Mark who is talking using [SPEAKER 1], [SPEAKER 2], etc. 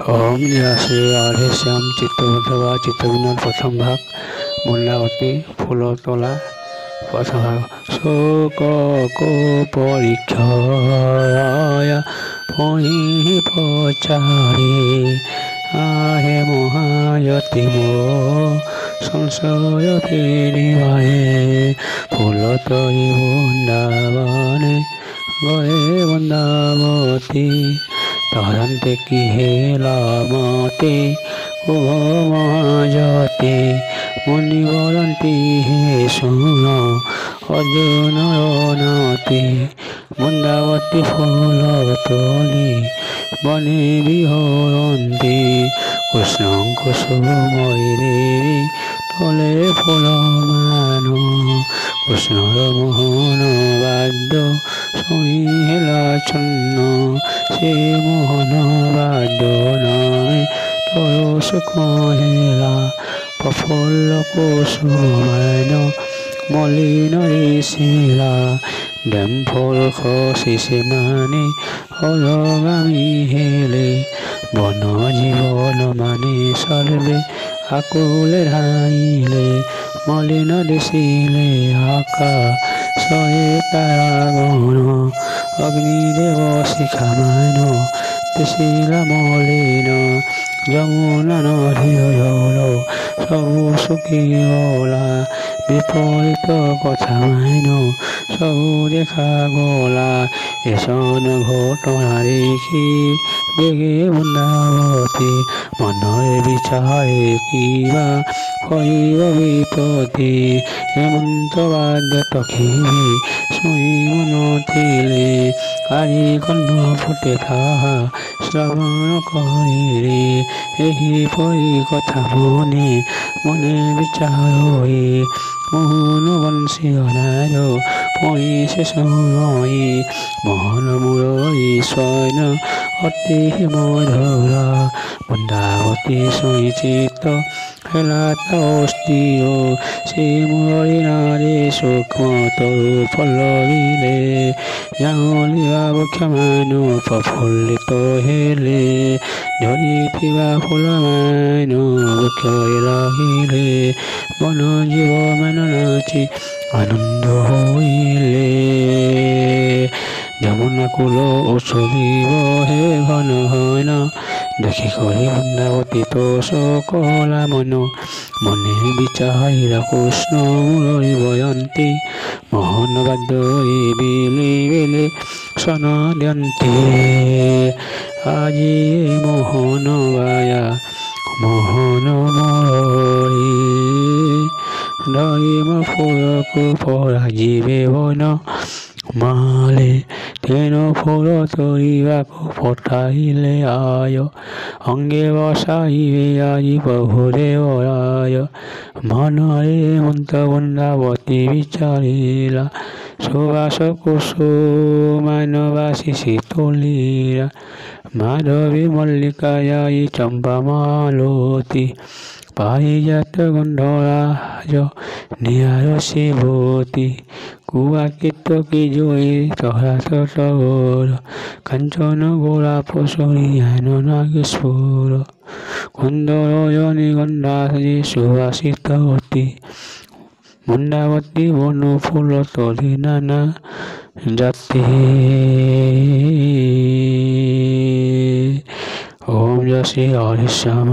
[SPEAKER 1] ओम जय राधे श्याम चित्तबद्धवा चित्तविनोद प्रथम भाग मुंडावती फूलतला प्रथम भाग शोक को परीक्षा पुनि पचारे आहे महायति मो संशय फेरिबारे फूलतरी बृंदावने गए बृंदावती तरंते की हेला माते ओ महाजते मुनिवरंती हे सुनो अर्जुन नाते बृंदावती फूल तोली बने विहरंती कृष्ण कुसुमयी देवी तले फूल मानो कृष्णर मोहन बाद्य सहिला चन्न से मोहन बाद्य नामे तरस कहेला प्रफुल्ल कुसुमान मलिन ऋषिला डेम्फल खसिसे माने अलगामी हेले बन जीवन माने सर्वे आकुले धाइले मलिन दिशिले आकाशे तारागण अग्निदेव शिखामान दिशिला मलिन यमुना नदीर सबु सुखी गला विपरीत कथा माइन सबु देखा गला एसन घटना देखी बेगे बृंदावती मनरे विचारे किबा हईब विपत्ति हेमंत बाद्य तखिबी शुणी मन थिले আজি কণ্ঠ ফুটে তাহা শ্রবণ করিলে এহিপরি কথা মনে মনে বিচারই মোহন বংশী অনার পৰি শেষ নই মোহন মুরলী স্বয়ন অতি মধুর বৃন্দাবতী সচিত হেলাত অস্থির সে মুরলী নারে সূক্ষ্ম তরু পল্লবিলে জাঙলিয়া বক্ষমান প্রফুল্লিত হেলে ঝরিথিবা ফুলমান বক্ষরে লাগিলে বন জীব মান নাচি আনন্দ হইলে যমুনা কুল ওষুধিব হে ঘন হন দেখি করে বৃন্দাবতী তো সকলা মন মনে বিচারা কৃষ্ণ মুরলী বয়ন্তী মোহন বাদ্য বিলি বিলি সনদন্তি আজি মোহন বায়া মোহন মুরলী ধরিম ফুলকু পরাজিবে বন মালে তেন ফুল তরিবাকু পঠাইলে আয় অঙ্গে বসাইবে আজি প্রভুদেবরায় মনরে মন্ত বৃন্দাবতী বিচারিলা সুবাস কুসুমানবাসী শীতলীরা মাধবী মল্লিকায় চম্পা মালতী পারিজাত গন্ধরাজ নিয়ার শিবতী কুয়াকিত কি জয়ী চরাচর কাঞ্চন গোলাপ সরিয়ান নাগেশ্বর কুন্দরজনী গন্ধাজি সুবাসিতবতী বৃন্দাবতী বন ফুল তলি নানা জাতি। ওম জয় শ্রী হরে শ্যাম।